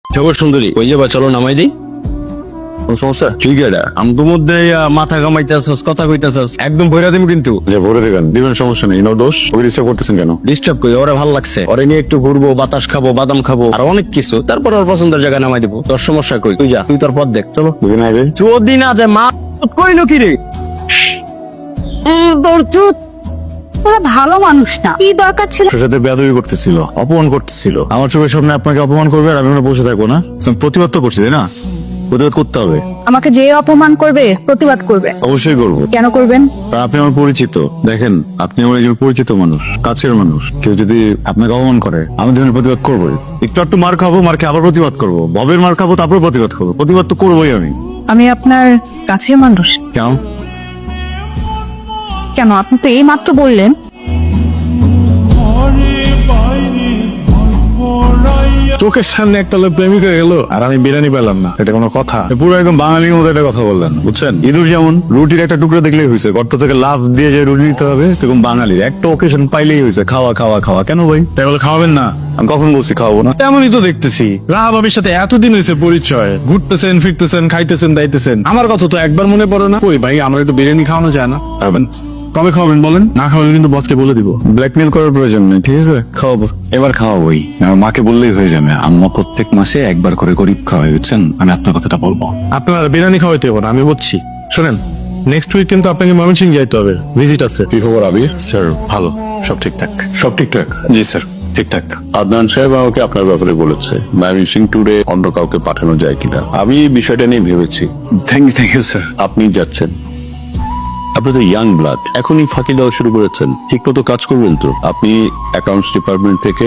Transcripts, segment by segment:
খবর সুন্দরী, ওই যাবা, চলো নামাই দিই। সমস্যা ঠিক আছে, আমি তো মধ্যে মাথা কামাইতেছস, কথা কইতেছস, একদম ভইরা দিম কিন্তু। যে ভরে দিবেন দিবেন, সমস্যা নেই, নো দোষ। ওকে ডিস্টার্ব করতেছেন কেন? ডিস্টার্ব করি, ওরা ভালো লাগছে, ওরে নিয়ে একটু ঘুরবো, বাতাস খাবো, বাদাম খাবো, আর অনেক কিছু। তারপর ওর পছন্দের জায়গায় নামাই দিব। তোর সমস্যা কই? তুই যা, তুই তোর পথ দেখ, চলো। বুঝে নাই রে? যদি না যে মা কইলো কি রে? তোর চুপ। ওরা ভালো মানুষ না, কি দরকার ছিল? আপনার সাথে বেয়াদবি করতেছিল, অপমান করতেছিল। আমার চোখের সামনে আপনাকে অপমান করবে আর আমি ওখানে বসে থাকবো না? প্রতিবাদ তো করছি, তাই না? প্রতিবাদ করতে হবে। আমাকে যে অপমান করবে প্রতিবাদ করবে। অবশ্যই করবো। কেন করবেন? কারণ আপনি আমার পরিচিত। দেখেন, আপনি আমার একজন পরিচিত মানুষ, কাছের মানুষ। কেউ যদি আপনাকে অপমান করে, আমি ধরনের প্রতিবাদ করবোই। একটু মার খাবো, মার খেয়ে আবার প্রতিবাদ করবো, ভবের মার খাবো, তারপর প্রতিবাদ করবো। প্রতিবাদ তো করবোই আমি। আমি আপনার কাছের মানুষ। কেন? কেন? আপনি তো এই মাত্র বললেন। চোখের সামনে একটা লোক প্রেমিক হয়ে গেল আর আমি বিরিয়ানি পেলাম না, এটা কোনো কথা? পুরো একদম বাঙালির মতো একটা কথা বললেন, বুঝছেন? ইঁদুর যেমন রুটির একটা টুকরো দেখলেই হয়েছে, গর্ত থেকে লাফ দিয়ে যে রুটি নিতে হবে, সেরকম বাঙালির একটা ওকেশন পাইলেই হয়েছে, খাওয়া খাওয়া খাওয়া। কেন ভাই? তাই বলে খাওয়াবেন না? আমি কখন বলছি খাওয়াবো না? তেমনই তো দেখতেছি। রাহা ভাবির সাথে এতদিন হয়েছে পরিচয়, ঘুরতেছেন ফিরতেছেন খাইতেছেন দাইতেছেন, আমার কথা তো একবার মনে পড়ে না? ওই ভাই, আমার একটু বিরিয়ানি খাওয়ানো যায় না? খাবেন? কবে খাওয়াবেন বলেন? না খাওয়ালে কিন্তু বসকে বলে দিব। ব্ল্যাকমেল করার প্রয়োজন নেই, ঠিক আছে? খাওয়াবো, এবার খাওয়াবোই। আমার মাকে বললেই হয়ে যাবে। আম্মা প্রত্যেক মাসে একবার করে গরিব খাওয়াই, বুঝছেন? আমি আপনার কথাটা বলবো। আপনার বিরিয়ানি খাওয়াইতে হবে না, আমি বুঝছি। শোনেন, নেক্সট উইক কিন্তু আপনাকে ময়মনসিংহ যাইতে হবে, ভিজিট আছে। কি খবর আবির? স্যার ভালো, সব ঠিকঠাক। সব ঠিকঠাক? জি স্যার, ঠিকঠাক। আদনান সাহেব আমাকে আপনার ব্যাপারে বলেছে, ময়মনসিংহ ট্যুরে অন্য কাউকে পাঠানো যায় কিনা। আমি বিষয়টা নিয়ে ভেবেছি। Thank you sir. আপনি যাচ্ছেন, আপনি তো ইয়াং ব্লাড, এখনই ফাঁকি দেওয়া শুরু করেছেন। ঠিক মতো কাজ করবেন তো? আপনি অ্যাকাউন্টস ডিপার্টমেন্ট থেকে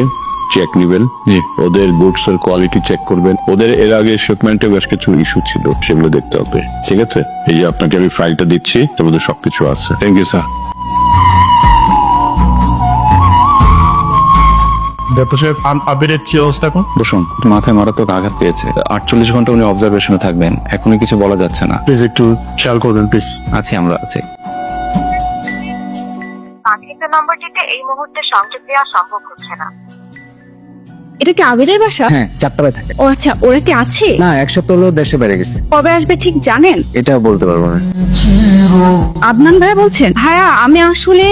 চেক নিবেন, জি, ওদের গুডস এর কোয়ালিটি চেক করবেন। ওদের এর আগে শিপমেন্টে বেশ কিছু ইস্যু ছিল, সেগুলো দেখতে হবে, ঠিক আছে? এই যে আপনাকে আমি ফাইলটা দিচ্ছি, এর মধ্যে সবকিছু আছে। Thank you sir. আবিরের কি অবস্থা এখন? বসুন। মাথায় মারাত্মক আঘাত পেয়েছে, 48 ঘন্টা উনি অবজারভেশনে থাকবেন, এখনই কিছু বলা যাচ্ছে না। প্লিজ একটু খেয়াল করবেন প্লিজ। আমরা আছি। পাখিতে নম্বরটিতে এই মুহূর্তে সংযোগ দেওয়া সম্ভব হচ্ছে না। এটা কি আবিরের বাসা? হ্যাঁ, 4তলায় থাকে। ও আচ্ছা, ওরা কি আছে? না, 1 সপ্তাহ হলো দেশে বেড়ে গেছে। কবে আসবে ঠিক জানেন? এটা বলতে পারবো না। আদনান ভাইয়া বলছেন? ভাইয়া, আমি আসলে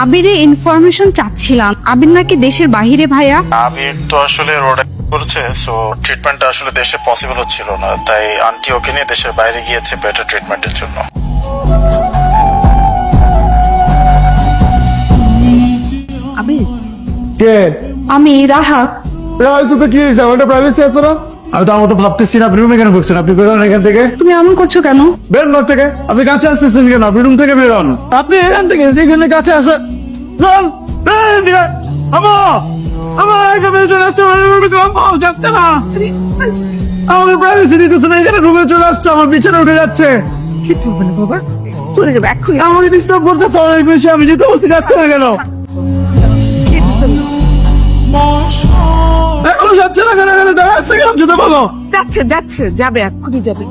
আবিরের ইনফরমেশন চাচ্ছিলাম। আবির নাকি দেশের বাহিরে ভাইয়া। আবির তো আসলে রোডে করেছে, সো ট্রিটমেন্টটা আসলে দেশে পসিবল হচ্ছিল না, তাই আন্টি ওকে নিয়ে দেশের বাইরে গিয়েছে বেটার ট্রিটমেন্টের জন্য। আবির, কে? আমি রাহা। তো কি হয়েছে? আমার প্রাইভেসি আছে না? আমি তো আমার তো ভাবতেছি না, আপনি রুমে কেন ঢুকছেন? আপনি বেরোন এখান থেকে, তুমি এমন করছো কেন? বেরোন ঘর থেকে। আপনি কাছে আসতেছেন কেন? আপনি রুম থেকে বেরোন। আপনি এখান থেকে যেখানে কাছে আসে যাচ্ছে না, আমাকে প্রাইভেসি দিতেছে না, এখানে রুমে চলে আসছে, আমার বিছানা উঠে যাচ্ছে। আমাকে ডিস্টার্ব করতেছে অনেক বেশি, আমি যেতে বসে যাচ্ছে না কেন? এখনো যাচ্ছে না কেন? এখানে দেখা যাচ্ছে কেন? যেতে বলো। যাচ্ছে যাবে এক্ষুনি যাবে।